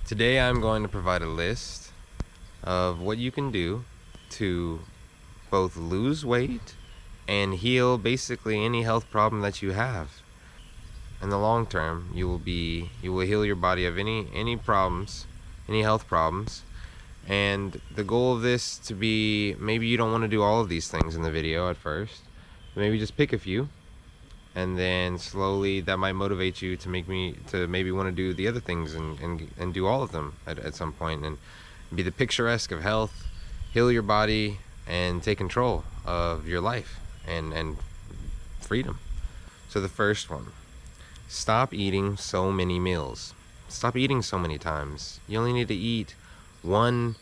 Today I'm going to provide a list of what you can do to both lose weight and heal basically any health problem that you have. In the long term, you will heal your body of any problems, any health problems. And the goal of this to be, maybe you don't want to do all of these things in the video at first. Maybe just pick a few, and then slowly that might motivate you to maybe want to do the other things and do all of them at some point, and be the picturesque of health, heal your body, and take control of your life and freedom. So the first one, stop eating so many meals. Stop eating so many times. You only need to eat 1-2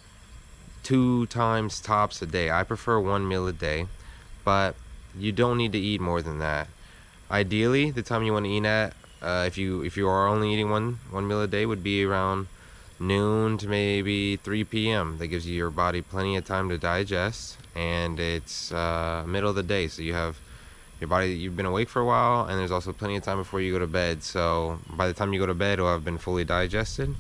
times tops a day. I prefer 1 meal a day, but you don't need to eat more than that. Ideally, the time you want to eat at, if you are only eating one meal a day, would be around noon to maybe 3 p.m. That gives your body plenty of time to digest, and it's middle of the day, so you have your body, you've been awake for a while, and there's also plenty of time before you go to bed. So by the time you go to bed, it'll have been fully digested.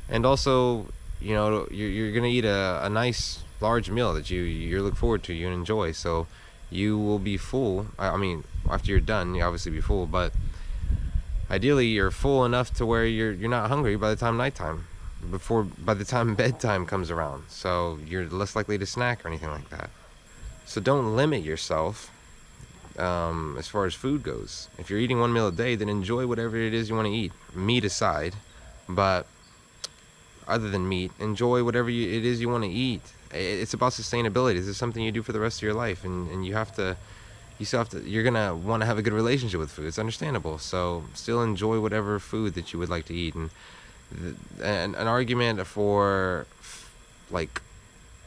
And also, you're gonna eat a nice large meal that you look forward to, you enjoy. So you will be full. I mean, after you're done, you obviously be full, but ideally you're full enough to where you're not hungry by the time nighttime, by the time bedtime comes around. So you're less likely to snack or anything like that. So don't limit yourself as far as food goes. If you're eating 1 meal a day, then enjoy whatever it is you want to eat, meat aside. But other than meat, enjoy whatever it is you want to eat. It's about sustainability. This is something you do for the rest of your life, and you're gonna want to have a good relationship with food. It's understandable. So still enjoy whatever food that you would like to eat. And an argument for like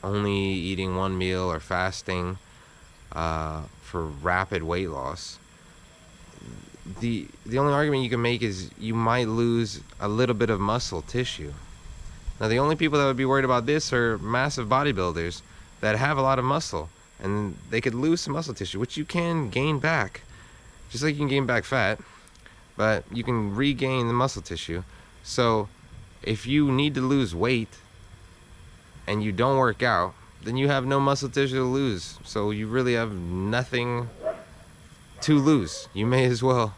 only eating 1 meal or fasting for rapid weight loss, the only argument you can make is you might lose a little bit of muscle tissue. Now, the only people that would be worried about this are massive bodybuilders that have a lot of muscle, and they could lose some muscle tissue, which you can gain back, just like you can gain back fat, but you can regain the muscle tissue. So if you need to lose weight and you don't work out, then you have no muscle tissue to lose. So you really have nothing to lose. You may as well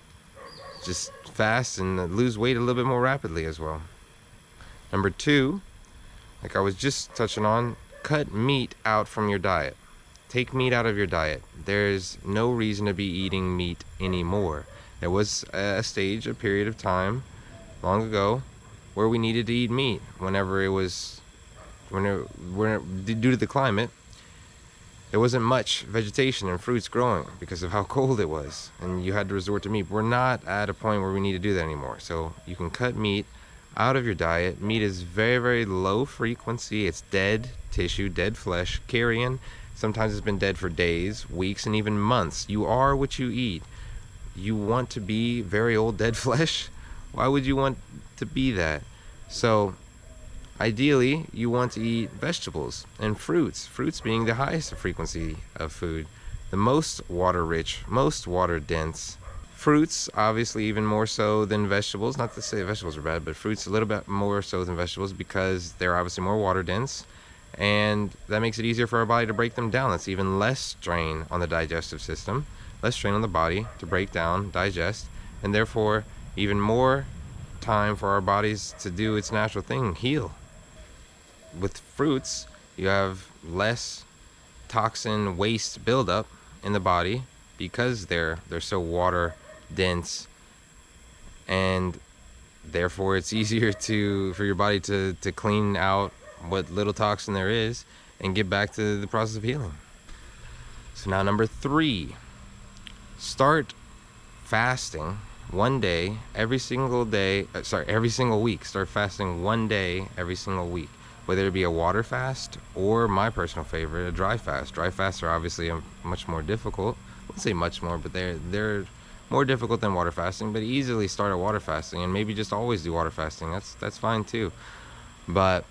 just fast and lose weight a little bit more rapidly as well. Number 2, like I was just touching on, cut meat out from your diet. Take meat out of your diet. There's no reason to be eating meat anymore. There was a period of time long ago where we needed to eat meat due to the climate. There wasn't much vegetation and fruits growing because of how cold it was, and you had to resort to meat. We're not at a point where we need to do that anymore. So you can cut meat out of your diet. Meat is very, very low frequency. It's dead tissue, dead flesh, carrion. Sometimes it's been dead for days, weeks, and even months. You are what you eat. You want to be very old dead flesh? Why would you want to be that? So ideally, you want to eat vegetables and fruits. Fruits being the highest frequency of food, the most water rich, most water dense. Fruits, obviously, even more so than vegetables. Not to say vegetables are bad, but fruits a little bit more so than vegetables because they're obviously more water dense, and that makes it easier for our body to break them down. That's even less strain on the digestive system, less strain on the body to break down, digest, and therefore even more time for our bodies to do its natural thing, heal. With fruits, you have less toxin waste buildup in the body because they're so water dense, and therefore it's easier for your body to clean out what little toxin there is and get back to the process of healing. So now number 3, start fasting one day every single week. Start fasting 1 day every single week, whether it be a water fast or my personal favorite, a dry fast. Dry fasts are obviously much more difficult. I wouldn't say much more, but they're more difficult than water fasting. But easily start a water fasting, and maybe just always do water fasting. That's fine too. But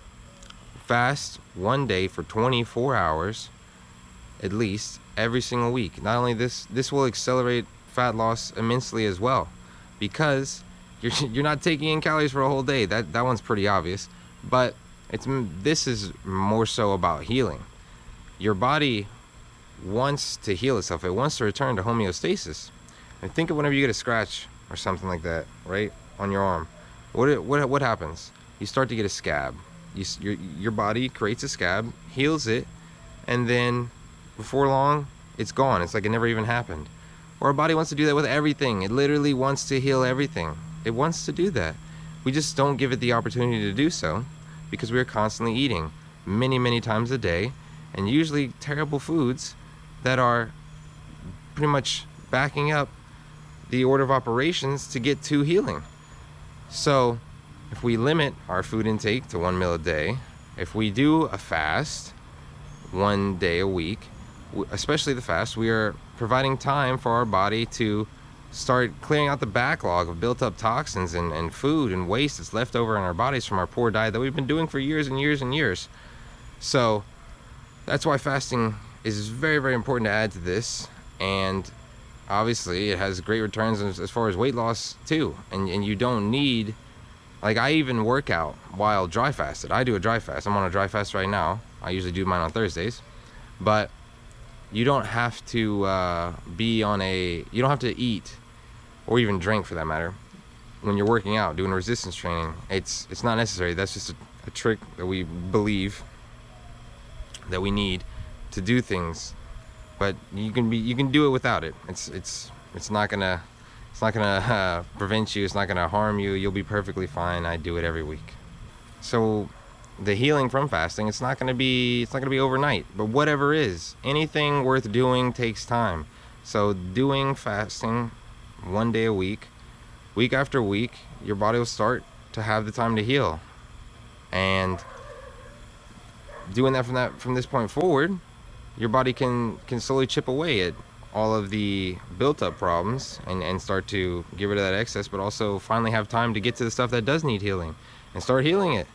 fast 1 day for 24 hours at least every single week. Not only this will accelerate fat loss immensely as well, because you're not taking in calories for a whole day. That one's pretty obvious. But this is more so about healing. Your body wants to heal itself. It wants to return to homeostasis. And think of whenever you get a scratch or something like that, right, on your arm. What happens? You start to get a scab. Your body creates a scab, heals it, and then before long, it's gone. It's like it never even happened. Or our body wants to do that with everything. It literally wants to heal everything. It wants to do that. We just don't give it the opportunity to do so because we're constantly eating many, many times a day, and usually terrible foods that are pretty much backing up the order of operations to get to healing. So if we limit our food intake to 1 meal a day, if we do a fast 1 day a week, especially the fast, we are providing time for our body to start clearing out the backlog of built up toxins and food and waste that's left over in our bodies from our poor diet that we've been doing for years and years and years. So that's why fasting is very, very important to add to this. And obviously it has great returns as far as weight loss too. And you don't need, like, I even work out while dry fasted. I do a dry fast. I'm on a dry fast right now. I usually do mine on Thursdays. But you don't have to you don't have to eat or even drink for that matter when you're working out, doing resistance training. It's not necessary. That's just a trick that we believe that we need to do things. But you can do it without it. It's not gonna prevent you. It's not gonna harm you. You'll be perfectly fine. I do it every week. So the healing from fasting, it's not gonna be overnight. But whatever is, anything worth doing takes time. So doing fasting 1 day a week, week after week, your body will start to have the time to heal. And doing that from this point forward, your body can slowly chip away at all of the built up problems and start to get rid of that excess, but also finally have time to get to the stuff that does need healing and start healing it.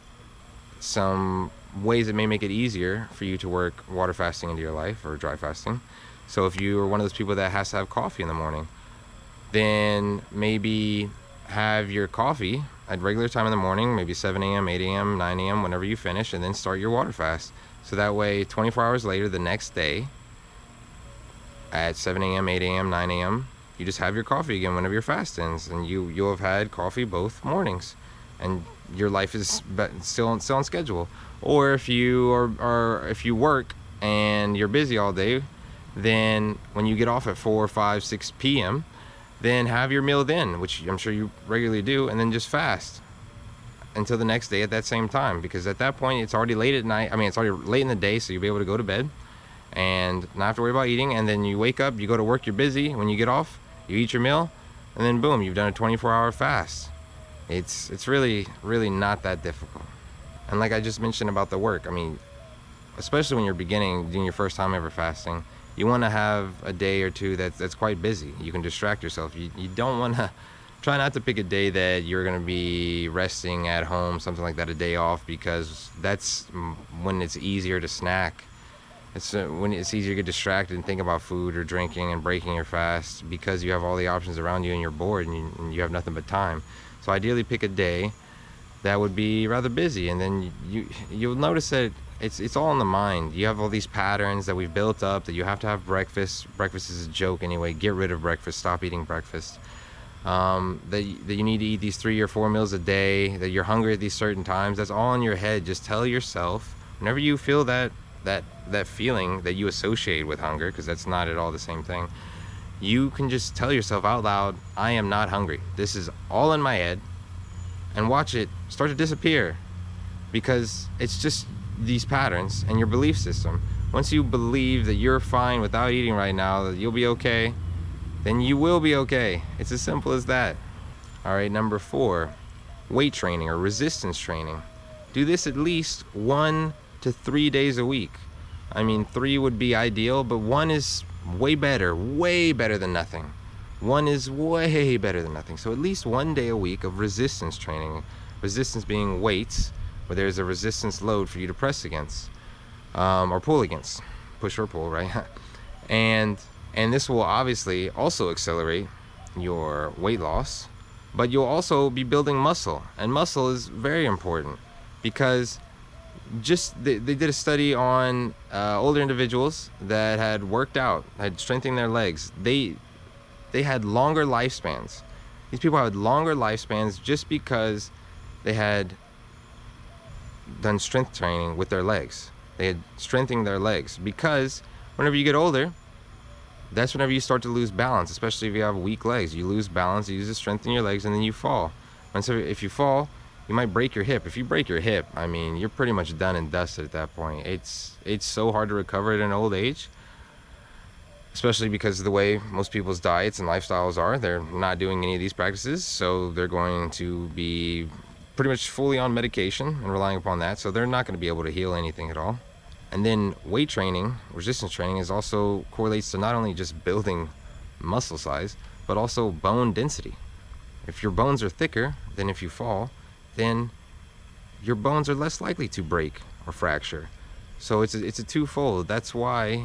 Some ways that may make it easier for you to work water fasting into your life, or dry fasting. So if you are one of those people that has to have coffee in the morning, then maybe have your coffee at regular time in the morning, maybe 7 a.m., 8 a.m., 9 a.m., whenever you finish, and then start your water fast. So that way, 24 hours later, the next day, at 7 a.m., 8 a.m., 9 a.m., you just have your coffee again whenever your fast ends, and you'll have had coffee both mornings, and your life is still on schedule. Or if you if you work and you're busy all day, then when you get off at 4, 5, 6 p.m., then have your meal then, which I'm sure you regularly do, and then just fast until the next day at that same time, because at that point it's already late at night. I mean, it's already late in the day, so you'll be able to go to bed and not have to worry about eating. And then you wake up, you go to work, you're busy. When you get off, you eat your meal, and then boom, you've done a 24-hour fast. It's really, really not that difficult. And like I just mentioned about the work, I mean, especially when you're beginning, doing your first time ever fasting, you want to have a day or two that's quite busy. You can distract yourself. You don't want to, try not to pick a day that you're going to be resting at home, something like that, a day off, because that's when it's easier to snack. It's when it's easier to get distracted and think about food or drinking and breaking your fast, because you have all the options around you and you're bored and you have nothing but time. So ideally pick a day that would be rather busy, and then you'll notice that it's all in the mind. You have all these patterns that we've built up, that you have to have breakfast. Breakfast is a joke anyway. Get rid of breakfast. Stop eating breakfast. That you need to eat these 3 or 4 meals a day, that you're hungry at these certain times. That's all in your head. Just tell yourself, whenever you feel that feeling that you associate with hunger, because that's not at all the same thing, you can just tell yourself out loud, I am not hungry. This is all in my head, and watch it start to disappear, because it's just these patterns and your belief system. Once you believe that you're fine without eating right now, that you'll be okay, then you will be okay. It's as simple as that. All right, number 4, weight training or resistance training. Do this at least 1 to 3 days a week. I mean, 3 would be ideal, but 1 is way better than nothing. 1 is way better than nothing. So at least 1 day a week of resistance training. Resistance being weights, where there's a resistance load for you to press against, or pull against, push or pull, right? and this will obviously also accelerate your weight loss, but you'll also be building muscle, and muscle is very important because they did a study on older individuals that had worked out, had strengthened their legs. They had longer lifespans. These people had longer lifespans just because they had done strength training with their legs. They had strengthened their legs, because whenever you get older, that's whenever you start to lose balance, especially if you have weak legs. You lose balance, you use the strength in your legs, and then you fall. And so if you fall, you might break your hip. If you break your hip, I mean, you're pretty much done and dusted at that point. It's so hard to recover at an old age, especially because of the way most people's diets and lifestyles are. They're not doing any of these practices, so they're going to be pretty much fully on medication and relying upon that, so they're not going to be able to heal anything at all. And then weight training, resistance training, is also correlates to not only just building muscle size, but also bone density. If your bones are thicker, then if you fall, then your bones are less likely to break or fracture. So it's a twofold. That's why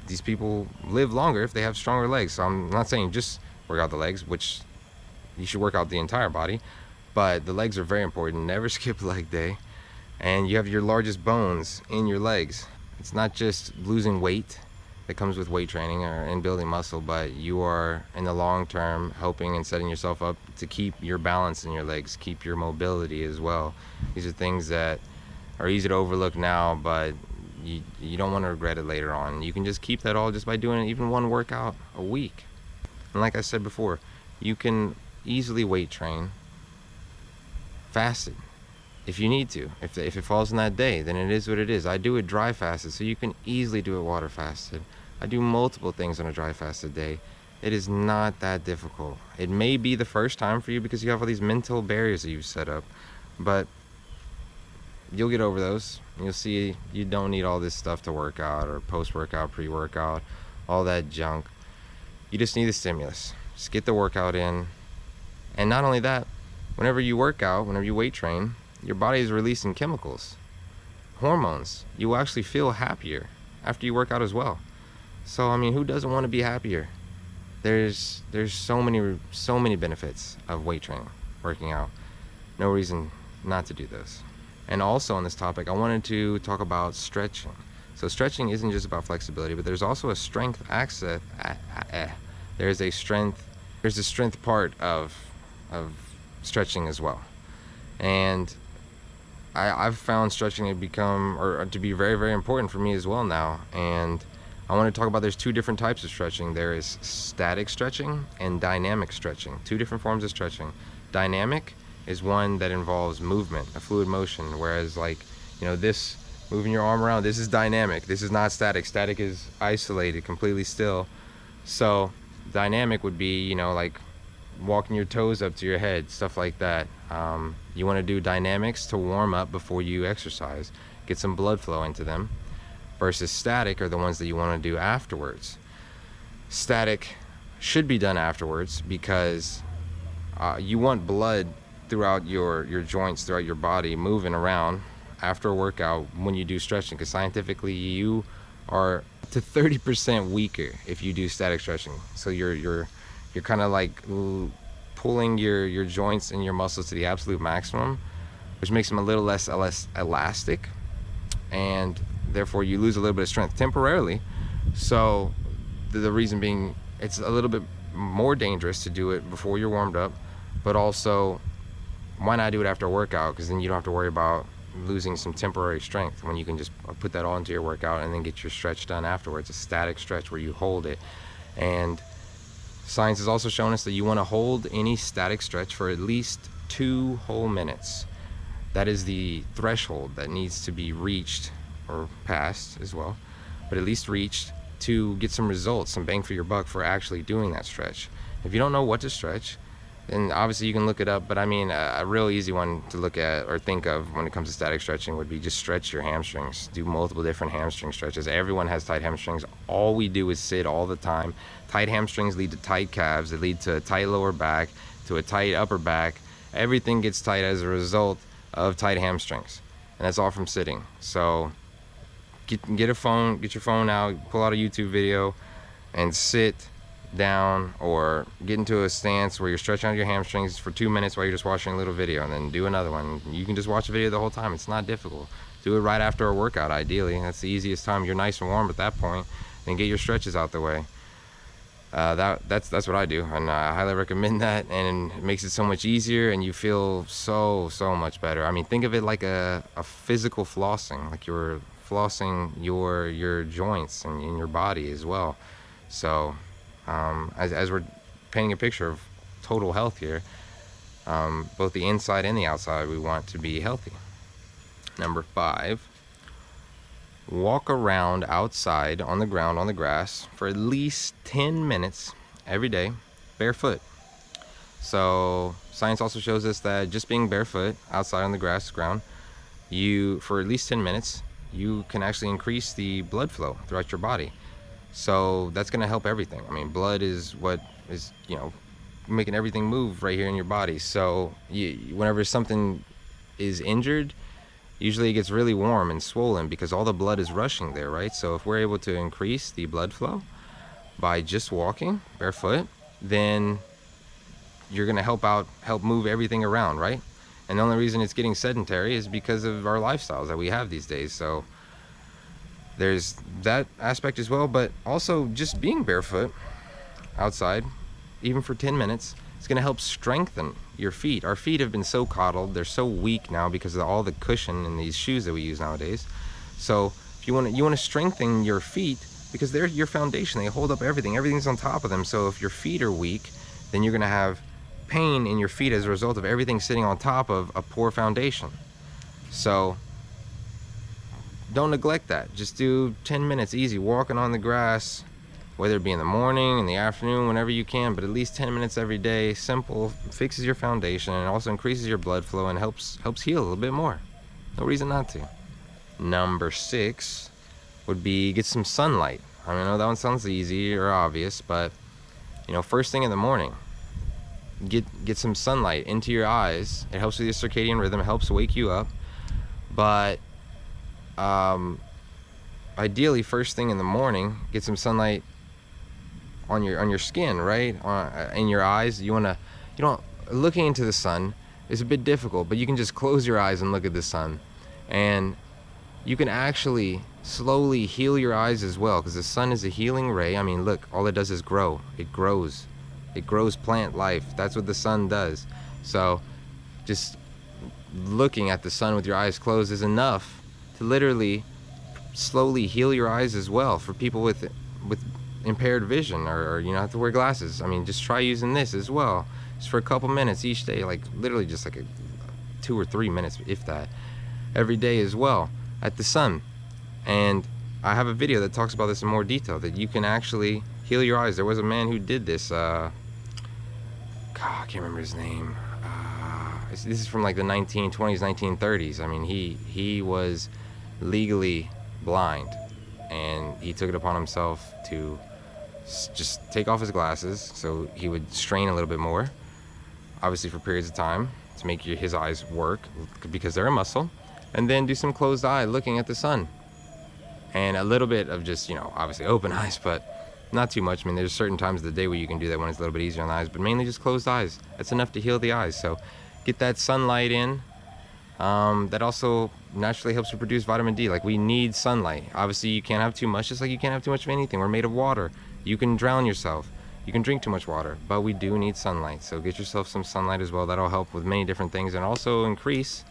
these people live longer if they have stronger legs. So I'm not saying just work out the legs, which you should work out the entire body, but the legs are very important. Never skip leg day. And you have your largest bones in your legs. It's not just losing weight that comes with weight training and building muscle, but you are in the long term helping and setting yourself up to keep your balance in your legs, keep your mobility as well. These are things that are easy to overlook now, but you don't want to regret it later on. You can just keep that all just by doing even one workout a week. And like I said before, you can easily weight train fasted if you need to. If it falls in that day, then it is what it is. I do it dry fasted, so you can easily do it water fasted. I do multiple things on a dry fasted day. It is not that difficult. It may be the first time for you because you have all these mental barriers that you've set up, but you'll get over those. You'll see you don't need all this stuff to work out or post-workout, pre-workout, all that junk. You just need the stimulus. Just get the workout in. And not only that, whenever you work out, whenever you weight train, your body is releasing chemicals, hormones. You will actually feel happier after you work out as well. So I mean, who doesn't want to be happier? There's so many benefits of weight training, working out. No reason not to do this. And also on this topic, I wanted to talk about stretching. So stretching isn't just about flexibility, but there's also a strength access. There's a strength part of stretching as well. And I've found stretching to be very, very important for me as well now. And I want to talk about, there's two different types of stretching. There is static stretching and dynamic stretching. Two different forms of stretching. Dynamic is one that involves movement, a fluid motion, whereas this moving your arm around, this is dynamic. This is not static. Static is isolated, completely still. So dynamic would be, like walking your toes up to your head, stuff like that. You want to do dynamics to warm up before you exercise, get some blood flow into them, versus static are the ones that you want to do afterwards. Static should be done afterwards because you want blood throughout your joints, throughout your body, moving around after a workout when you do stretching, because scientifically you are to 30% weaker if you do static stretching. So you're kind of like pulling your joints and your muscles to the absolute maximum, which makes them a little less elastic, and therefore you lose a little bit of strength temporarily. So the reason being, it's a little bit more dangerous to do it before you're warmed up, but also why not do it after a workout? Because then you don't have to worry about losing some temporary strength when you can just put that all into your workout and then get your stretch done afterwards. A static stretch where you hold it. And science has also shown us that you want to hold any static stretch for at least 2 whole minutes. That is the threshold that needs to be reached, or passed as well, but at least reached, to get some results, some bang for your buck for actually doing that stretch. If you don't know what to stretch, then obviously you can look it up, but I mean, a real easy one to look at or think of when it comes to static stretching would be just stretch your hamstrings. Do multiple different hamstring stretches. Everyone has tight hamstrings. All we do is sit all the time. Tight hamstrings lead to tight calves. They lead to a tight lower back, to a tight upper back. Everything gets tight as a result of tight hamstrings, and that's all from sitting. So get your phone out, pull out a YouTube video and sit down, or get into a stance where you're stretching out your hamstrings for 2 minutes while you're just watching a little video, and then do another one. You can just watch a video the whole time. It's not difficult. Do it right after a workout, ideally. That's the easiest time. You're nice and warm at that point. Then get your stretches out the way. That's what I do, and I highly recommend that, and it makes it so much easier, and you feel so much better. I mean, think of it like a physical flossing, like you're flossing your joints and in your body as well. So as we're painting a picture of total health here, both the inside and the outside, we want to be healthy. Number 5, walk around outside on the ground, on the grass, for at least 10 minutes every day, barefoot. So science also shows us that just being barefoot outside on the grass ground, for at least 10 minutes, you can actually increase the blood flow throughout your body. So that's going to help everything. I mean, blood is what is, making everything move right here in your body. So whenever something is injured, usually it gets really warm and swollen because all the blood is rushing there, right? So if we're able to increase the blood flow by just walking barefoot, then you're going to help move everything around, right? And the only reason it's getting sedentary is because of our lifestyles that we have these days. So there's that aspect as well, but also just being barefoot outside, even for 10 minutes, it's going to help strengthen your feet. Our feet have been so coddled. They're so weak now because of all the cushion in these shoes that we use nowadays. So if you want to strengthen your feet, because they're your foundation. They hold up everything. Everything's on top of them. So if your feet are weak, then you're going to have pain in your feet as a result of everything sitting on top of a poor foundation. So don't neglect that. Just do 10 minutes easy, walking on the grass, whether it be in the morning, in the afternoon, whenever you can, but at least 10 minutes every day. Simple, fixes your foundation, and also increases your blood flow and helps heal a little bit more. No reason not to. Number 6 would be get some sunlight. I know that one sounds easy or obvious, but first thing in the morning, get some sunlight into your eyes. It helps with your circadian rhythm. It helps wake you up. But ideally, first thing in the morning, get some sunlight on your skin, right? In your eyes. Looking into the sun is a bit difficult, but you can just close your eyes and look at the sun, and you can actually slowly heal your eyes as well, because the sun is a healing ray. I mean, look, all it does is grow. It grows plant life. That's what the sun does. So just looking at the sun with your eyes closed is enough to literally slowly heal your eyes as well. For people with impaired vision, or have to wear glasses, I mean, just try using this as well, just for a couple minutes each day, like literally just like 2 or 3 minutes, if that, every day as well, at the sun. And I have a video that talks about this in more detail, that you can actually heal your eyes. There was a man who did this. I can't remember his name. This is from like the 1920s, 1930s. I mean, he was legally blind, and he took it upon himself to just take off his glasses so he would strain a little bit more, obviously for periods of time, to make his eyes work because they're a muscle, and then do some closed eye looking at the sun, and a little bit of just obviously open eyes, but not too much. I mean, there's certain times of the day where you can do that when it's a little bit easier on the eyes, but mainly just closed eyes. That's enough to heal the eyes. So get that sunlight in. That also naturally helps to produce vitamin D. Like, we need sunlight. Obviously, you can't have too much, just like you can't have too much of anything. We're made of water. You can drown yourself. You can drink too much water, but we do need sunlight. So get yourself some sunlight as well. That'll help with many different things, and also increase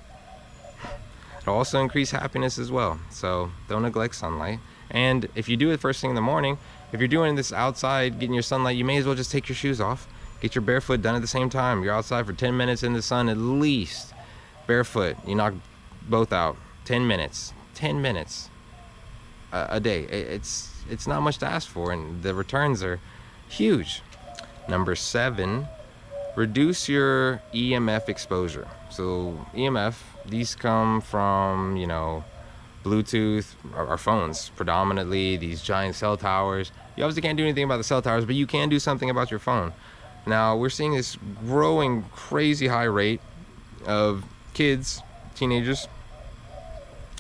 happiness as well. So don't neglect sunlight. And if you do it first thing in the morning, if you're doing this outside, getting your sunlight, you may as well just take your shoes off. Get your barefoot done at the same time. You're outside for 10 minutes in the sun at least. Barefoot, you knock both out. 10 minutes a day. It's not much to ask for, and the returns are huge. Number 7, reduce your EMF exposure. So EMF, these come from Bluetooth, our phones predominantly, these giant cell towers. You obviously can't do anything about the cell towers, but you can do something about your phone. Now we're seeing this growing crazy high rate of kids, teenagers,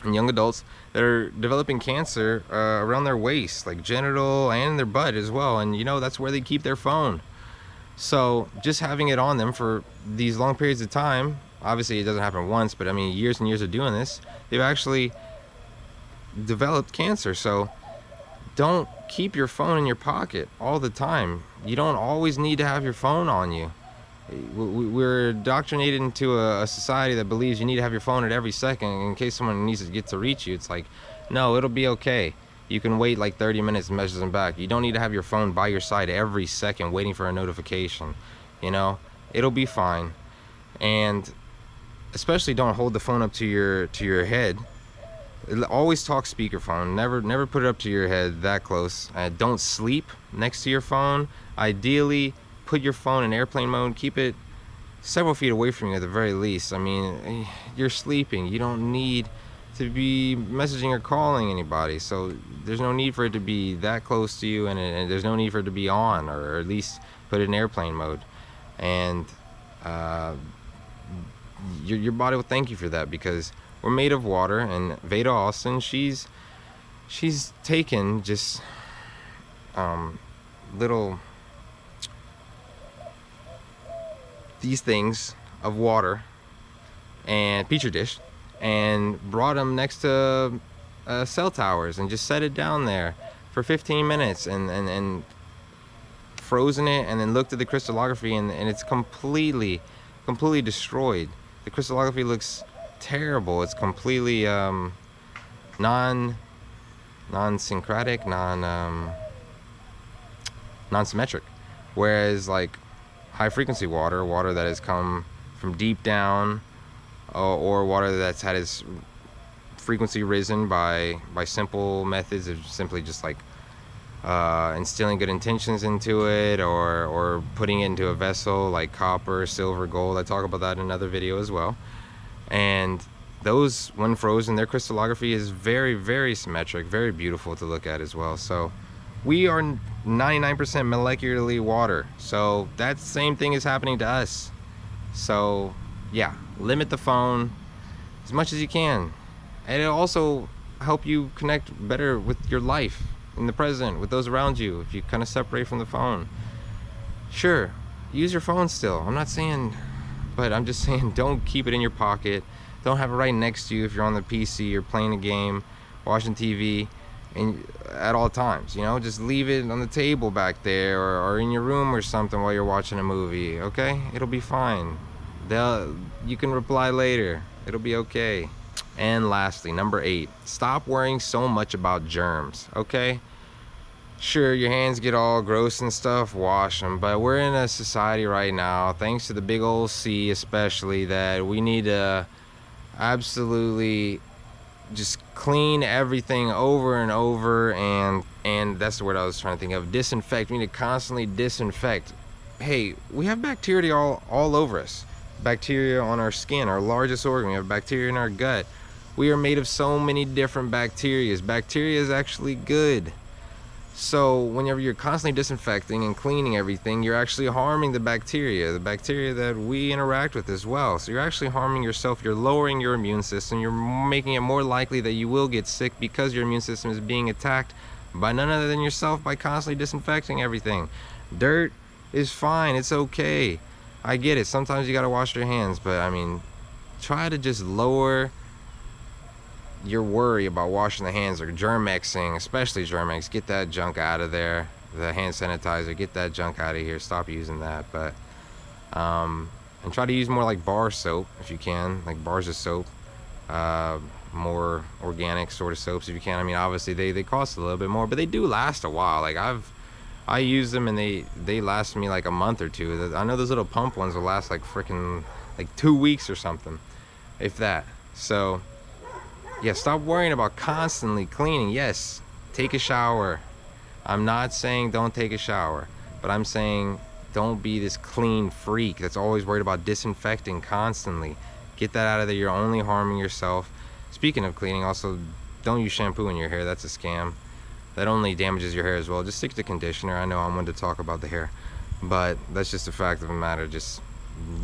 and young adults that are developing cancer around their waist, like genital and their butt as well. And you know, that's where they keep their phone. So just having it on them for these long periods of time, obviously it doesn't happen once, but I mean years and years of doing this, they've actually developed cancer. So don't keep your phone in your pocket all the time. You don't always need to have your phone on you. We're indoctrinated into a society that believes you need to have your phone at every second in case someone needs to get to reach you. It's like, no, it'll be okay. You can wait like 30 minutes and message them back. You don't need to have your phone by your side every second waiting for a notification. You know, it'll be fine. And especially don't hold the phone up to your head. Always talk speakerphone. Never put it up to your head that close. Don't sleep next to your phone. Ideally, put your phone in airplane mode. Keep it several feet away from you at the very least. I mean, you're sleeping. You don't need to be messaging or calling anybody. So there's no need for it to be that close to you, and there's no need for it to be on, or at least put it in airplane mode. And your body will thank you for that, because we're made of water. And Veda Austin, she's taken just little these things of water and petri dish and brought them next to cell towers and just set it down there for 15 minutes and frozen it, and then looked at the crystallography, and it's completely destroyed. The crystallography looks terrible. It's completely non-syncretic, non-symmetric, whereas like high frequency water that has come from deep down, or water that's had its frequency risen by simple methods of simply just like instilling good intentions into it, or putting it into a vessel like copper, silver, gold. I talk about that in another video as well. And those, when frozen, their crystallography is very, very symmetric, very beautiful to look at as well. So we are 99% molecularly water, so that same thing is happening to us. So yeah, limit the phone as much as you can, and it'll also help you connect better with your life in the present, with those around you, if you kind of separate from the phone. Sure, use your phone still, I'm not saying, but I'm just saying don't keep it in your pocket. Don't have it right next to you if you're on the PC, you're playing a game, watching TV, and at all times, you know, just leave it on the table back there, or in your room or something while you're watching a movie. Okay, it'll be fine. You can reply later, it'll be okay. And lastly, number 8, stop worrying so much about germs. Okay, sure, your hands get all gross and stuff, wash them, but we're in a society right now, thanks to the big old C especially, that we need to absolutely just clean everything over and over, and that's the word I was trying to think of. Disinfect. We need to constantly disinfect. Hey, we have bacteria all over us. Bacteria on our skin, our largest organ. We have bacteria in our gut. We are made of so many different bacteria. Bacteria is actually good. So whenever you're constantly disinfecting and cleaning everything, you're actually harming the bacteria that we interact with as well. So you're actually harming yourself. You're lowering your immune system. You're making it more likely that you will get sick, because your immune system is being attacked by none other than yourself by constantly disinfecting everything. Dirt is fine. It's okay. I get it. Sometimes you gotta wash your hands, but I mean, try to just lower your worry about washing the hands, or Germexing, especially Germex. Get that junk out of there. The hand sanitizer, get that junk out of here. Stop using that. But and try to use more like bar soap if you can, like bars of soap, more organic sort of soaps if you can. I mean, obviously they cost a little bit more, but they do last a while. Like I use them, and they last me like a month or two. I know those little pump ones will last like freaking like 2 weeks or something, if that. So yeah, stop worrying about constantly cleaning. Yes, take a shower. I'm not saying don't take a shower, but I'm saying don't be this clean freak that's always worried about disinfecting constantly. Get that out of there. You're only harming yourself. Speaking of cleaning, also, don't use shampoo in your hair. That's a scam. That only damages your hair as well. Just stick to conditioner. I know I'm one to talk about the hair, but that's just a fact of the matter. Just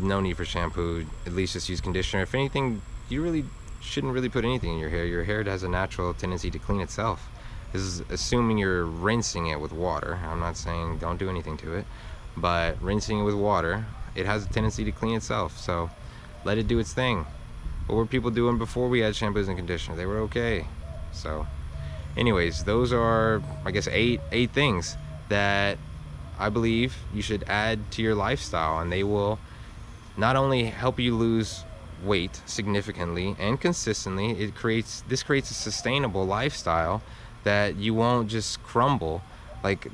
no need for shampoo. At least just use conditioner. If anything, you really shouldn't really put anything in your hair. Your hair has a natural tendency to clean itself. This is assuming you're rinsing it with water. I'm not saying don't do anything to it, but rinsing it with water, it has a tendency to clean itself. So let it do its thing. What were people doing before we had shampoos and conditioner? They were okay. So anyways, those are, I guess, eight things that I believe you should add to your lifestyle, and they will not only help you lose weight significantly and consistently, this creates a sustainable lifestyle that you won't just crumble. Like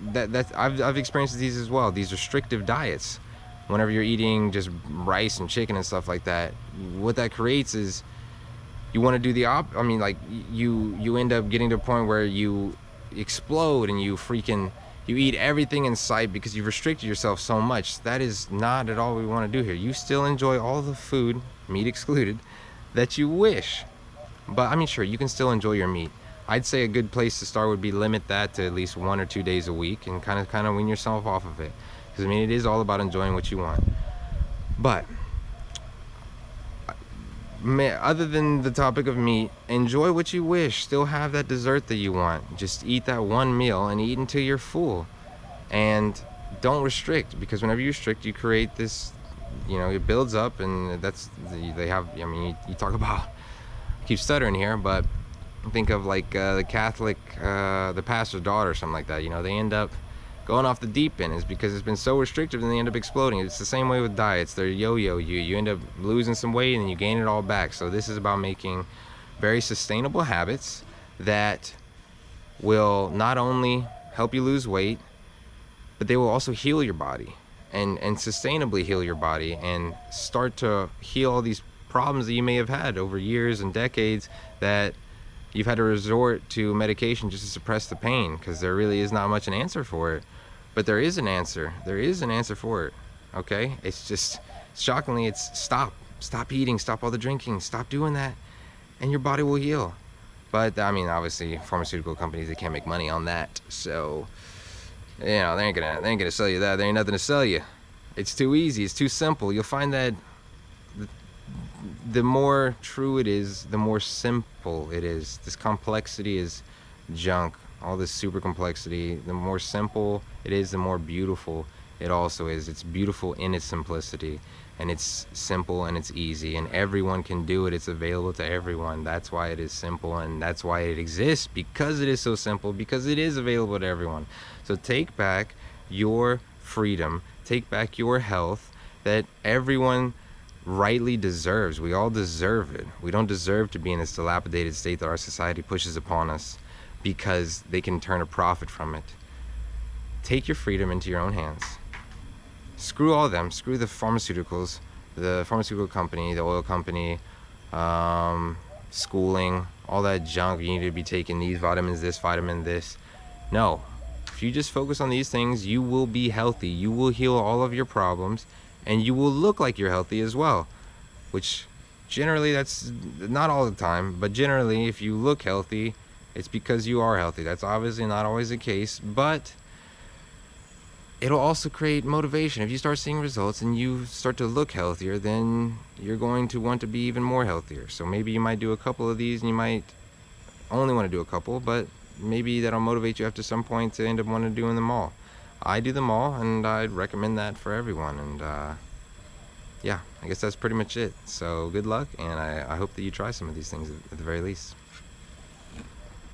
I've experienced these as well, these restrictive diets. Whenever you're eating just rice and chicken and stuff like that, what that creates is you want to do the like you end up getting to a point where you explode and you eat everything in sight because you've restricted yourself so much. That is not at all what we want to do here. You still enjoy all the food, meat excluded, that you wish. But I mean, sure, you can still enjoy your meat. I'd say a good place to start would be limit that to at least 1 or 2 days a week and kind of wean yourself off of it. Because I mean, it is all about enjoying what you want. But other than the topic of meat, enjoy what you wish. Still have that dessert that you want. Just eat that one meal and eat until you're full. And don't restrict, because whenever you restrict, you create this, it builds up, and you talk about, I keep stuttering here, but think of like the Catholic, the pastor's daughter or something like that. They end up going off the deep end is because it's been so restrictive and they end up exploding. It's the same way with diets. They're yo-yo. You end up losing some weight and then you gain it all back. So this is about making very sustainable habits that will not only help you lose weight, but they will also heal your body and sustainably heal your body and start to heal all these problems that you may have had over years and decades that you've had to resort to medication just to suppress the pain, because there really is not much an answer for it. But there is an answer. There is an answer for it. Okay? It's just, shockingly, it's stop. Stop eating. Stop all the drinking. Stop doing that. And your body will heal. But, I mean, obviously, pharmaceutical companies, they can't make money on that. So, they ain't gonna sell you that. There ain't nothing to sell you. It's too easy. It's too simple. You'll find that the more true it is, the more simple it is. This complexity is junk. All this super complexity, the more simple it is, the more beautiful it also is. It's beautiful in its simplicity, and it's simple and it's easy, and everyone can do it. It's available to everyone. That's why it is simple, and that's why it exists, because it is so simple, because it is available to everyone. So take back your freedom, take back your health that everyone rightly deserves. We all deserve it. We don't deserve to be in this dilapidated state that our society pushes upon us because they can turn a profit from it. Take your freedom into your own hands. Screw all of them. Screw the pharmaceuticals, the pharmaceutical company, the oil company, schooling, all that junk. You need to be taking these vitamins, this vitamin, this. No. If you just focus on these things, you will be healthy. You will heal all of your problems, and you will look like you're healthy as well, which generally, that's not all the time, but generally, if you look healthy, it's because you are healthy. That's obviously not always the case, but it'll also create motivation. If you start seeing results and you start to look healthier, then you're going to want to be even more healthier. So maybe you might do a couple of these, and you might only want to do a couple, but maybe that'll motivate you after some point to end up wanting to doing them all. I do them all, and I'd recommend that for everyone. And yeah, I guess that's pretty much it. So good luck, and I hope that you try some of these things at the very least.